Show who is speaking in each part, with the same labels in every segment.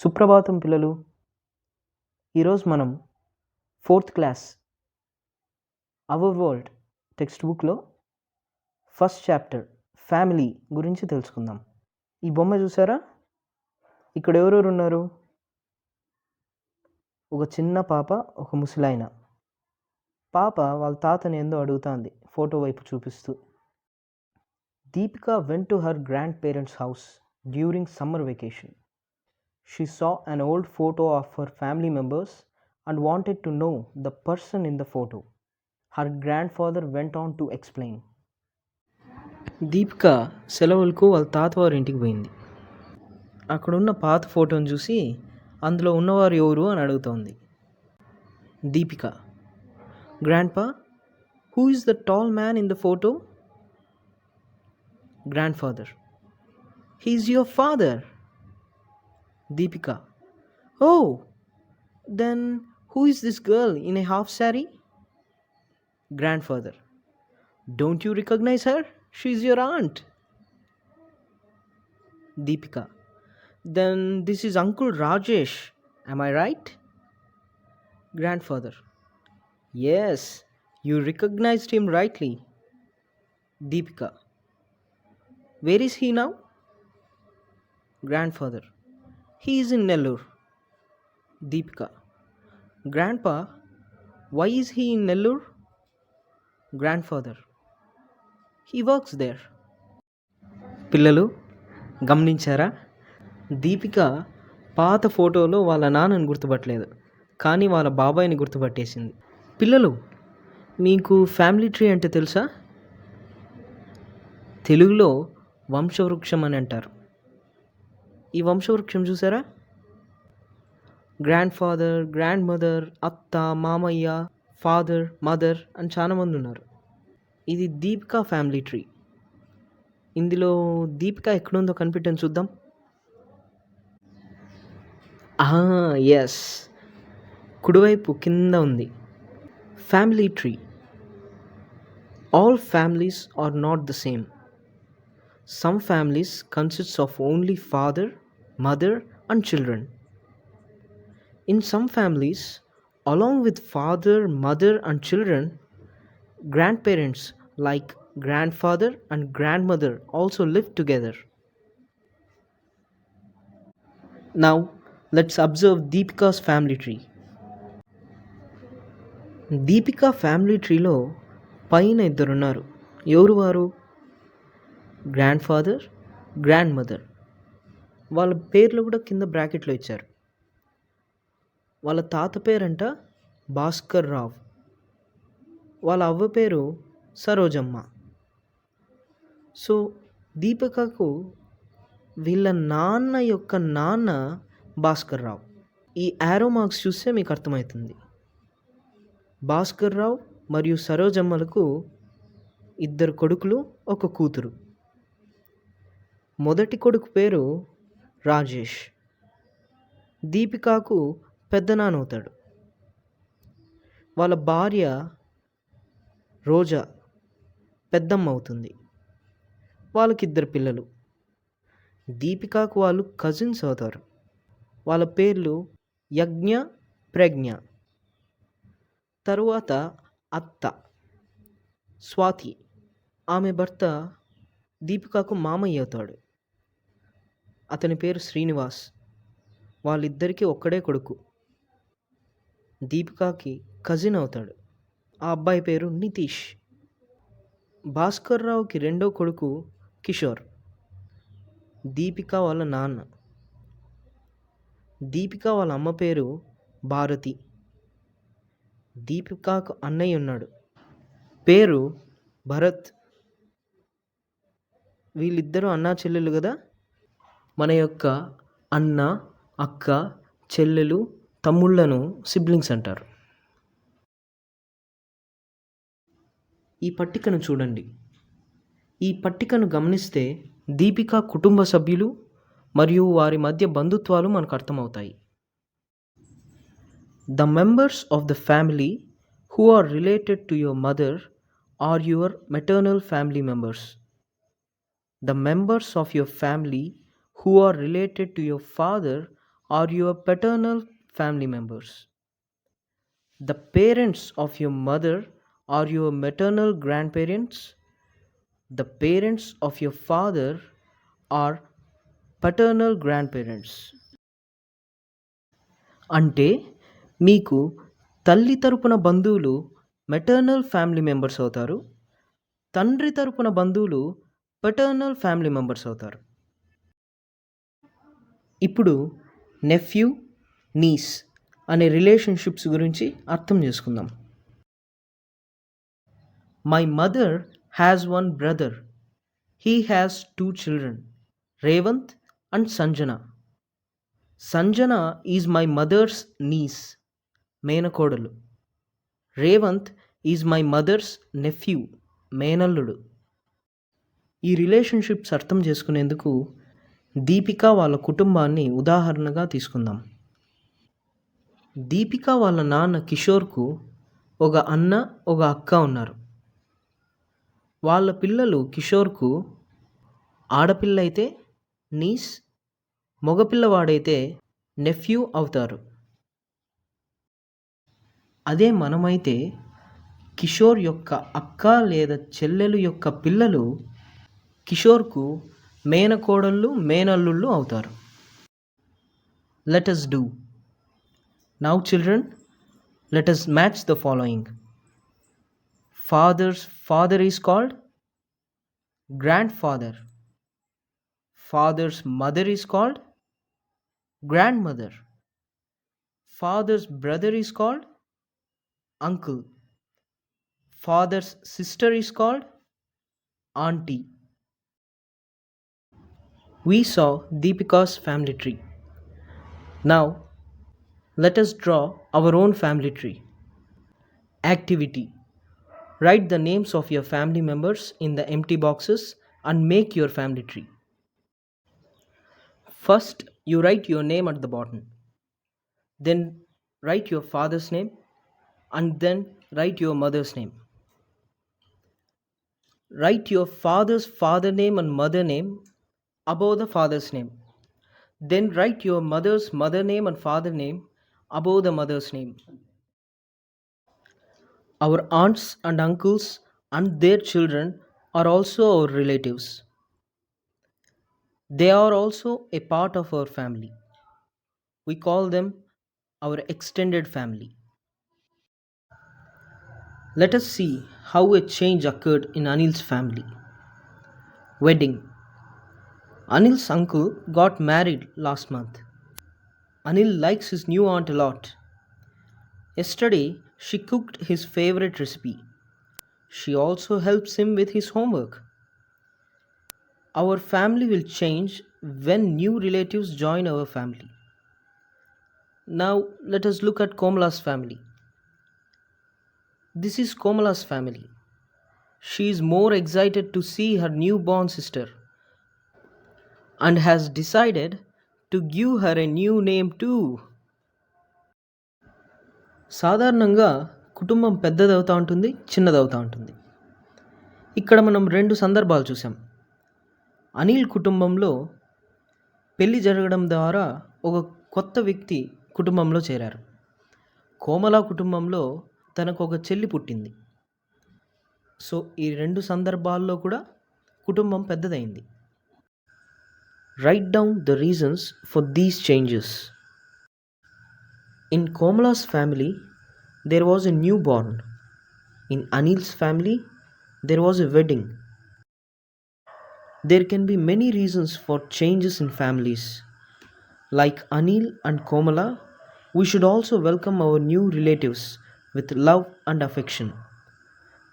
Speaker 1: సుప్రభాతం పిల్లలు. ఈరోజు మనం 4th class our world text బుక్లో ఫస్ట్ చాప్టర్ ఫ్యామిలీ గురించి తెలుసుకుందాం. ఈ బొమ్మ చూసారా? ఇక్కడ ఎవరెవరు ఉన్నారు? ఒక చిన్న పాప, ఒక ముసలాయన. పాప వాళ్ళ తాతని ఏందో అడుగుతుంది ఫోటో వైపు చూపిస్తూ. Deepika went to her grand parents house during summer vacation. She saw an old photo of her family members and wanted to know the person in the photo. Her grandfather went on to explain. Deepika సెలవులకు వాళ్ళ తాతవారి ఇంటికి పోయింది. అక్కడున్న పాత ఫోటోని చూసి అందులో ఉన్నవారు ఎవరు అని అడుగుతోంది. Deepika, grandpa, who is the tall man in the photo? Grandfather, he is your father. Deepika, oh, then who is this girl in a half saree? Grandfather, don't you recognize her? She's your aunt. Deepika, then this is Uncle Rajesh, am I right? Grandfather, yes, you recognized him rightly. Deepika, where is he now? Grandfather, he is in Nellore. Deepika, Grandpa, why is he in Nellore? Grandfather, he works there. పిల్లలు గమనించారా? దీపిక పాత ఫోటోలో వాళ్ళ నాన్నని గుర్తుపట్టలేదు, కానీ వాళ్ళ బాబాయిని గుర్తుపట్టేసింది. పిల్లలు, మీకు ఫ్యామిలీ ట్రీ అంటే తెలుసా? తెలుగులో వంశవృక్షం అని అంటారు. ఈ వంశవృక్షం చూసారా? గ్రాండ్ ఫాదర్, గ్రాండ్ మదర్, అత్త, మామయ్య, ఫాదర్, మదర్ అని చాలామంది ఉన్నారు. ఇది దీపిక ఫ్యామిలీ ట్రీ. ఇందులో దీపిక ఎక్కడుందో కనిపెట్టని చూద్దాం. ఎస్, కుడివైపు కింద ఉంది. Family tree. All families are not the same. Some families consist of only father, mother and children. In some families, along with father, mother and children, grandparents like grandfather and grandmother also live together. Now, let's observe Deepika's family tree. Deepika family tree లో పైన ఇద్దరున్నారు. ఎవరు వారు? Grand father, grand mother. వాళ్ళ పేర్లు కూడా కింద బ్రాకెట్లో ఇచ్చారు. వాళ్ళ తాత పేరంట భాస్కర్ రావ్, వాళ్ళ అవ్వ పేరు సరోజమ్మ. సో దీపికకు వీళ్ళ నాన్న యొక్క నాన్న భాస్కర్ రావ్. ఈ యారో మార్క్స్ చూస్తే మీకు అర్థమవుతుంది. భాస్కర్ రావ్ మరియు సరోజమ్మలకు ఇద్దరు కొడుకులు, ఒక కూతురు. మొదటి కొడుకు పేరు రాజేష్. దీపికకు పెద్దనాన్నవుతాడు. వాళ్ళ భార్య రోజా పెద్దమ్మ అవుతుంది. వాళ్ళకిద్దరు పిల్లలు. దీపికకు వాళ్ళు కజిన్స్ అవుతారు. వాళ్ళ పేర్లు యజ్ఞ, ప్రజ్ఞ. తరువాత అత్త స్వాతి. ఆమె భర్త దీపికకు మామయ్య అవుతాడు. అతని పేరు శ్రీనివాస్. వాళ్ళిద్దరికీ ఒక్కడే కొడుకు. దీపికకి కజిన్ అవుతాడు. ఆ అబ్బాయి పేరు నితీష్. భాస్కర్ రావుకి రెండో కొడుకు కిషోర్. దీపిక వాళ్ళ నాన్న. దీపిక వాళ్ళ అమ్మ పేరు భారతి. దీపికకు అన్నయ్య ఉన్నాడు, పేరు భరత్. వీళ్ళిద్దరూ అన్నా చెల్లెలు కదా. మన యొక్క అన్న, అక్క, చెల్లెలు, తమ్ముళ్లను సిబ్లింగ్స్ అంటారు. ఈ పట్టికను చూడండి. ఈ పట్టికను గమనిస్తే దీపిక కుటుంబ సభ్యులు మరియు వారి మధ్య బంధుత్వాలు మనకు అర్థమవుతాయి. The members of the family who are related to your mother are your maternal family members. The members of your family who are related to your father are your paternal family members. The parents of your mother are your maternal grandparents. The parents of your father are paternal grandparents. అంటే మీకు తల్లి తరపున బంధువులు maternal family members అవుతారు. తండ్రి తరపున బంధువులు paternal family members అవుతారు. ఇప్పుడు నెఫ్యూ, నీస్ అనే రిలేషన్షిప్స్ గురించి అర్థం చేసుకుందాం. My mother has one brother. He has 2 children, Revanth and Sanjana. Sanjana is my mother's niece, మేనకోడలు. Revanth is my mother's nephew, మేనల్లుడు. ఈ రిలేషన్షిప్స్ అర్థం చేసుకునేందుకు దీపిక వాళ్ళ కుటుంబాన్ని ఉదాహరణగా తీసుకుందాం. దీపిక వాళ్ళ నాన్న కిషోర్కు ఒక అన్న, ఒక అక్క ఉన్నారు. వాళ్ళ పిల్లలు కిషోర్కు ఆడపిల్ల అయితే నీస్, మగపిల్లవాడైతే నెఫ్యూ అవుతారు. అదే మనమైతే కిషోర్ యొక్క అక్క లేదా చెల్లెలు యొక్క పిల్లలు కిషోర్కు మేనకోడళ్ళు, మేనల్లుళ్ళు అవుతారు. Let us do. Now children, let us match the following. Father's father is called grandfather. Father's mother is called grandmother. Father's brother is called uncle. Father's sister is called auntie. We saw Deepika's family tree. Now, let us draw our own family tree. Activity. Write the names of your family members in the empty boxes and make your family tree. First, you write your name at the bottom. Then, write your father's name and then write your mother's name. Write your father's father name and mother name above the father's name. Then write your mother's mother name and father name above the mother's name. Our aunts and uncles and their children are also our relatives. They are also a part of our family. We call them our extended family. Let us see how a change occurred in Anil's family. Wedding. Anil's uncle got married last month. Anil likes his new aunt a lot. Yesterday, she cooked his favorite recipe. She also helps him with his homework. Our family will change when new relatives join our family. Now, let us look at Komala's family. This is Komala's family. She is more excited to see her newborn sister and has decided to give her a new name too. సాధారణంగా కుటుంబం పెద్దదవుతూ ఉంటుంది, చిన్నదవుతూ ఉంటుంది. ఇక్కడ మనం 2 సందర్భాలు చూసాం. అనిల్ కుటుంబంలో పెళ్లి జరగడం ద్వారా ఒక కొత్త వ్యక్తి కుటుంబంలో చేరారు. కోమల కుటుంబంలో తనకు ఒక చెల్లి పుట్టింది. సో ఈ 2 సందర్భాల్లో కూడా కుటుంబం పెద్దదైంది. Write down the reasons for these changes. In Komala's family, there was a newborn. In Anil's family, there was a wedding. There can be many reasons for changes in families. Like Anil and Komala, we should also welcome our new relatives with love and affection.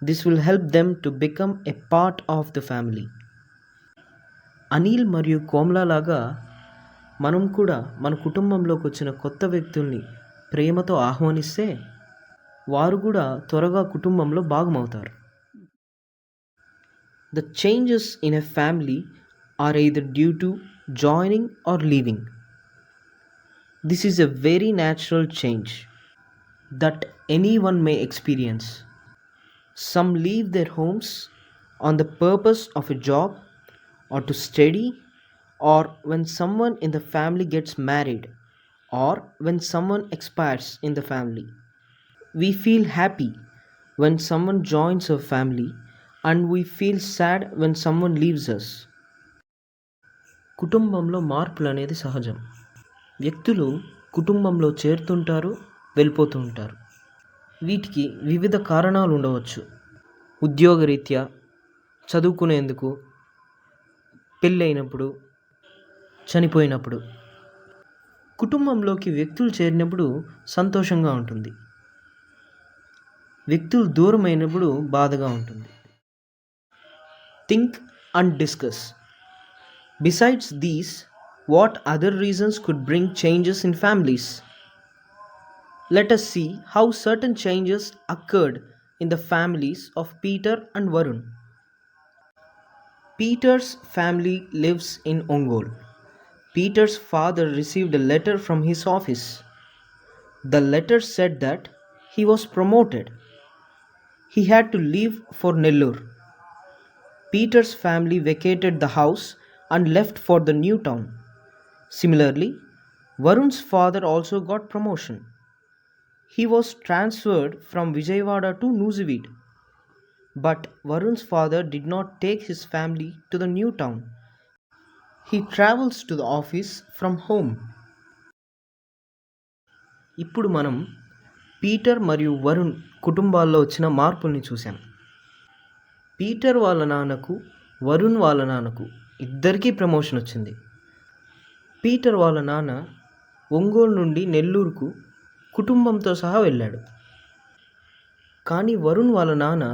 Speaker 1: This will help them to become a part of the family. Anil మరియు కోమల లాగా మనం కూడా మన కుటుంబంలోకి వచ్చిన కొత్త వ్యక్తుల్ని ప్రేమతో ఆహ్వానిస్తే వారు కూడా త్వరగా కుటుంబంలో భాగమవుతారు. The changes in a family are either due to joining or leaving. This is a very natural change that anyone may experience. Some leave their homes on the purpose of a job or to study, or when someone in the family gets married or when someone expires in the family. We feel happy when someone joins our family, and we feel sad when someone leaves us. కుటుంబంలో మార్పులు అనేది సహజం. వ్యక్తులు కుటుంబంలో చేరుతుంటారు, వెళ్ళిపోతూ ఉంటారు. వీటికి వివిధ కారణాలు ఉండవచ్చు. ఉద్యోగరీత్యా, చదువుకునేందుకు, పెళ్ళైనప్పుడు, చనిపోయినప్పుడు. కుటుంబంలోకి వ్యక్తులు చేరినప్పుడు సంతోషంగా ఉంటుంది. వ్యక్తులు దూరమైనప్పుడు బాధగా ఉంటుంది. Think and discuss. Besides these, what other reasons could bring changes in families? Let us see how certain changes occurred in the families of Peter and Varun. Peter's family lives in Ongole. Peter's father received a letter from his office. The letter said that he was promoted. He had to leave for Nellore. Peter's family vacated the house and left for the new town. Similarly, Varun's father also got promotion. He was transferred from Vijayawada to Nuziveed. But Varun's father did not take his family to the new town. He travels to the office from home. ఇప్పుడు మనం Peter మరియు వరుణ్ కుటుంబాల్లో వచ్చిన మార్పుల్ని చూసాం. Peter వాళ్ళ నాన్నకు, వరుణ్ వాళ్ళ నాన్నకు ఇద్దరికీ ప్రమోషన్ వచ్చింది. పీటర్ వాళ్ళ నాన్న ఒంగోలు నుండి నెల్లూరుకు కుటుంబంతో సహా వెళ్ళాడు. కానీ వరుణ్ వాళ్ళ నాన్న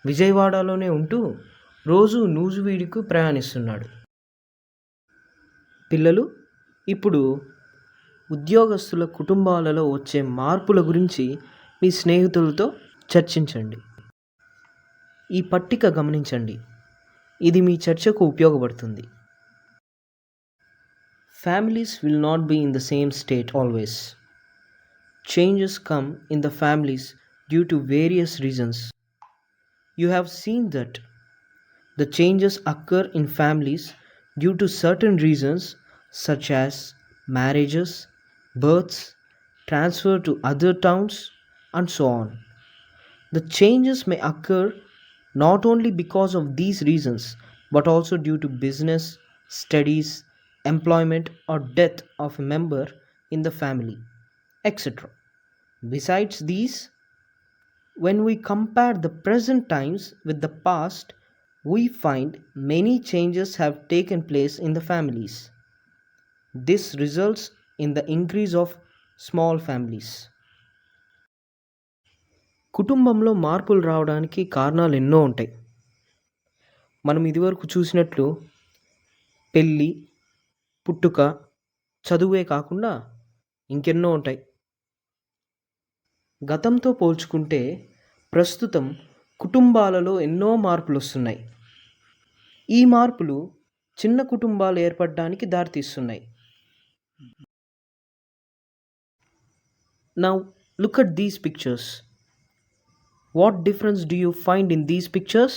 Speaker 1: విజయవాడలోనే ఉంటూ రోజు నూజివీడుకు ప్రయాణిస్తున్నాడు. పిల్లలు, ఇప్పుడు ఉద్యోగస్తుల కుటుంబాలలో వచ్చే మార్పుల గురించి మీ స్నేహితులతో చర్చించండి. ఈ పట్టిక గమనించండి. ఇది మీ చర్చకు ఉపయోగపడుతుంది. Families will not be in the same state always. Changes come in the families due to various reasons. You have seen that the changes occur in families due to certain reasons such as marriages, births, transfer to other towns, and so on. The changes may occur not only because of these reasons but also due to business, studies, employment, or death of a member in the family, etc. Besides these, when we compare the present times with the past, we find many changes have taken place in the families. This results in the increase of small families. కుటుంబంలో మార్పులు రావడానికి కారణాలు ఎన్నో ఉంటాయి. మనం ఇదివరకు చూసినట్లు పెళ్ళి, పుట్టుక, చదువే కాకుండా ఇంకెన్నో ఉంటాయి. గతంతో పోల్చుకుంటే ప్రస్తుతం కుటుంబాలలో ఎన్నో మార్పులు వస్తున్నాయి. ఈ మార్పులు చిన్న కుటుంబాలు ఏర్పడడానికి దారితీస్తున్నాయి. Now look at these pictures. What difference do you find in these pictures?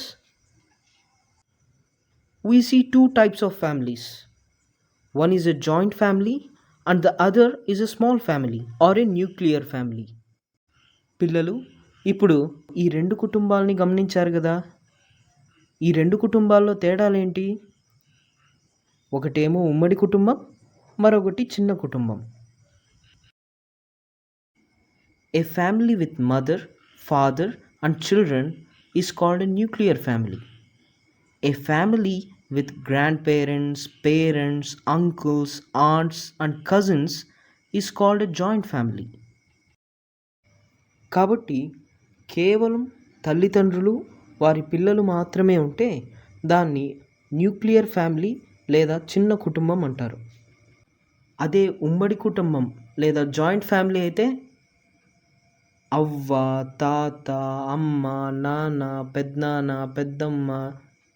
Speaker 1: We see two types of families. One is a joint family and the other is a small family or a nuclear family. పిల్లలు, ఇప్పుడు ఈ రెండు కుటుంబాలని గమనించారు కదా. ఈ రెండు కుటుంబాల్లో తేడాలేంటి? ఒకటేమో ఉమ్మడి కుటుంబం, మరొకటి చిన్న కుటుంబం. A family with mother, father and children is called a nuclear family. A family with grandparents, parents, uncles, aunts and cousins is called a joint family. కాబట్టి కేవలం తల్లిదండ్రులు, వారి పిల్లలు మాత్రమే ఉంటే దాన్ని న్యూక్లియర్ ఫ్యామిలీ లేదా చిన్న కుటుంబం అంటారు. అదే ఉమ్మడి కుటుంబం లేదా జాయింట్ ఫ్యామిలీ అయితే అవ్వ, తాత, అమ్మ, నాన్న, పెద్దనాన్న, పెద్దమ్మ,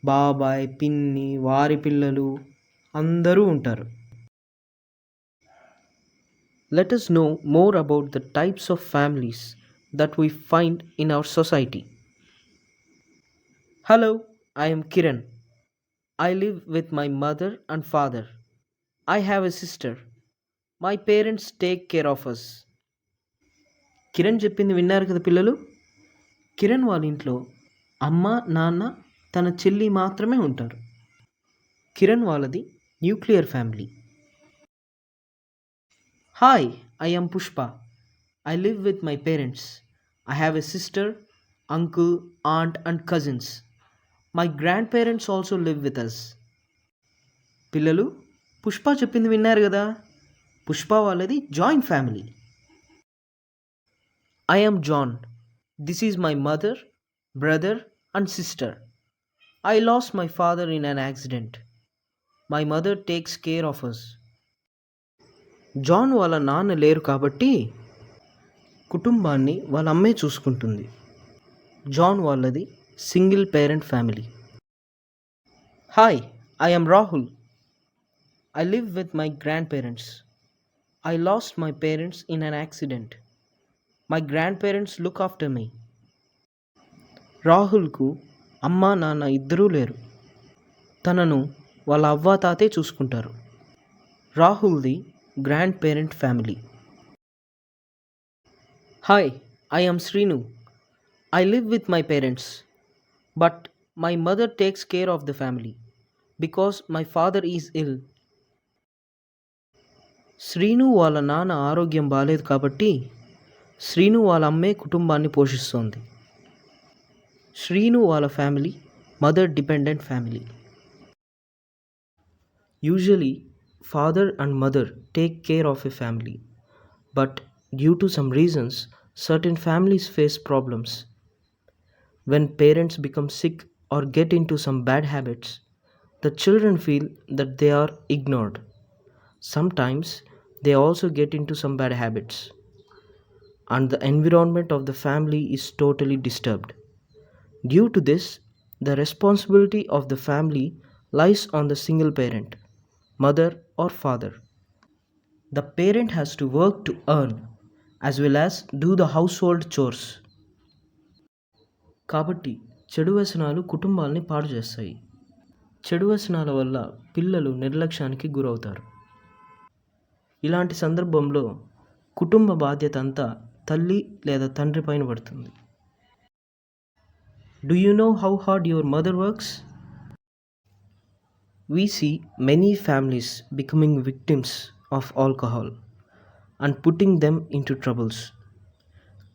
Speaker 1: బాబాయ్, పిన్ని, వారి పిల్లలు అందరూ ఉంటారు. Let us know more about the types of families that we find in our society. Hello, I am Kiran. I live with my mother and father. I have a sister. My parents take care of us. Kiran చెప్పింది విన్నారు కదా పిల్లలు. కిరణ్ వాళ్ళ ఇంట్లో అమ్మ, నాన్న, తన చెల్లి మాత్రమే ఉంటారు. కిరణ్ వాళ్ళది nuclear family. Hi, I am Pushpa. I live with my parents. I have a sister, uncle, aunt, and cousins. My grandparents also live with us. పిల్లలు, పుష్ప చెప్పింది విన్నారు కదా. పుష్ప వాళ్ళది joint family. I am John. This is my mother, brother, and sister. I lost my father in an accident. My mother takes care of us. John వాళ్ళ నాన్న లేరు కాబట్టి కుటుంబాన్ని వాళ్ళ అమ్మే చూసుకుంటుంది. జాన్ వాళ్ళది single parent family. Hi, I am Rahul. I live with my grandparents. I lost my parents in an accident. My grandparents look after me. రాహుల్కు అమ్మ నాన్న ఇద్దరూ లేరు. తనను వాళ్ళ అవ్వ తాతే చూసుకుంటారు. రాహుల్ది grandparent family. Hi, I am Srinu. I live with my parents, but my mother takes care of the family because my father is ill. Srinu వాళ్ళ నాన్న ఆరోగ్యం బాలేదు కాబట్టి శ్రీను వాళ్ళ అమ్మే కుటుంబాన్ని పోషిస్తోంది. శ్రీను వాళ్ళ family mother dependent family. Usually father and mother take care of a family, but due to some reasons certain families face problems. When parents become sick or get into some bad habits, the children feel that they are ignored. Sometimes they also get into some bad habits, and the environment of the family is totally disturbed. Due to this, the responsibility of the family lies on the single parent, mother or father. The parent has to work to earn as well as do the household chores. కాబట్టి చెడు వ్యసనాలు కుటుంబాల్ని పాడు చేస్తాయి. చెడు వ్యసనాల వల్ల పిల్లలు నిర్లక్ష్యానికి గురవుతారు. ఇలాంటి సందర్భంలో కుటుంబ బాధ్యత అంతా తల్లి లేదా తండ్రి పైన పడుతుంది. Do you know how hard your mother works? We see many families becoming victims of alcohol and putting them into troubles.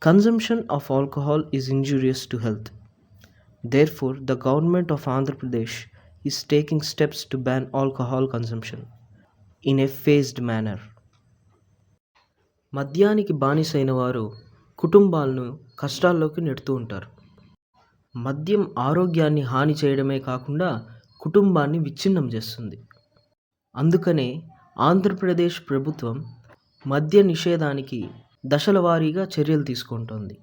Speaker 1: Consumption of alcohol is injurious to health. Therefore, the government of Andhra Pradesh is taking steps to ban alcohol consumption in a phased manner. మద్యానికి బానిసైన వారు కుటుంబాలను కష్టాల్లోకి నెడుతూ ఉంటారు. మద్యం ఆరోగ్యాన్ని హాని చేయడమే కాకుండా కుటుంబాన్ని విచ్ఛిన్నం చేస్తుంది. అందుకనే ఆంధ్రప్రదేశ్ ప్రభుత్వం మద్య నిషేధానికి దశల వారీగా చర్యలు తీసుకుంటోంది.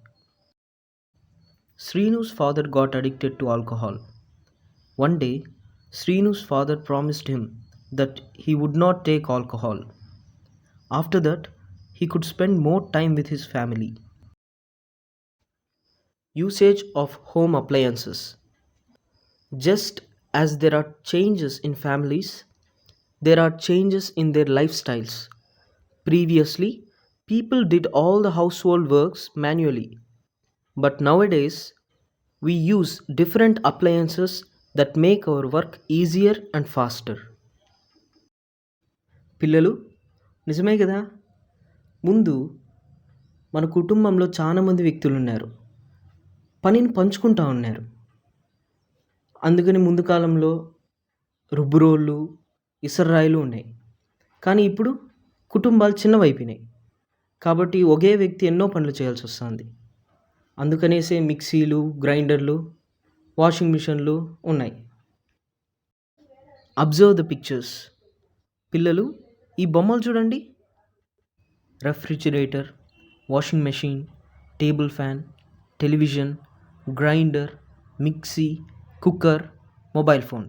Speaker 1: Srinu's father got addicted to alcohol. One day, Srinu's father promised him that he would not take alcohol. After that, he could spend more time with his family. Usage of home appliances. Just as there are changes in families, there are changes in their lifestyles. Previously, people did all the household works manually, but nowadays we use different appliances that make our work easier and faster. పిల్లలు, నిజమే కదా. ముందు మన కుటుంబంలో చాలామంది వ్యక్తులు ఉన్నారు. పనిని పంచుకుంటూ ఉన్నారు. అందుకని ముందు కాలంలో రుబ్బురోళ్ళు, ఇసర్రాయిలు ఉన్నాయి. కానీ ఇప్పుడు కుటుంబాలు చిన్నవైపోయినాయి. కాబట్టి ఒకే వ్యక్తి ఎన్నో పనులు చేయాల్సి వస్తుంది. అందుకనేసే మిక్సీలు, గ్రైండర్లు, వాషింగ్ మిషన్లు ఉన్నాయి. Observe the pictures. పిల్లలు, ఈ బొమ్మలు చూడండి. Refrigerator, washing machine, table fan, television, grinder, mixie, cooker, mobile phone.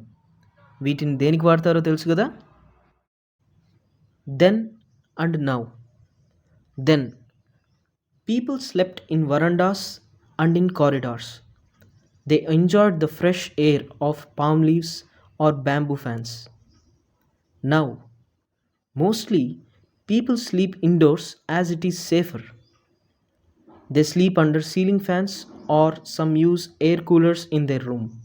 Speaker 1: వీటిని దేనికి వాడతారో తెలుసు కదా. Then and now. Then, people slept in verandas and in corridors. They enjoyed the fresh air of palm leaves or bamboo fans. Now, mostly People sleep indoors as it is safer. They sleep under ceiling fans or some use air coolers in their room.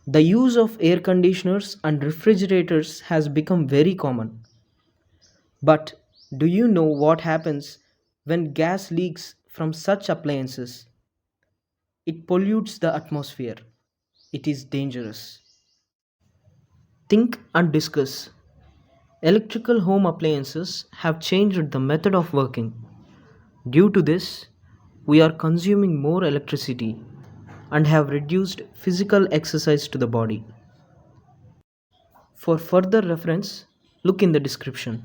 Speaker 1: The use of air conditioners and refrigerators has become very common. But do you know what happens when gas leaks from such appliances? It pollutes the atmosphere. It is dangerous. Think and discuss. Electrical home appliances have changed the method of working. Due to this, we are consuming more electricity and have reduced physical exercise to the body. For further reference, look in the description.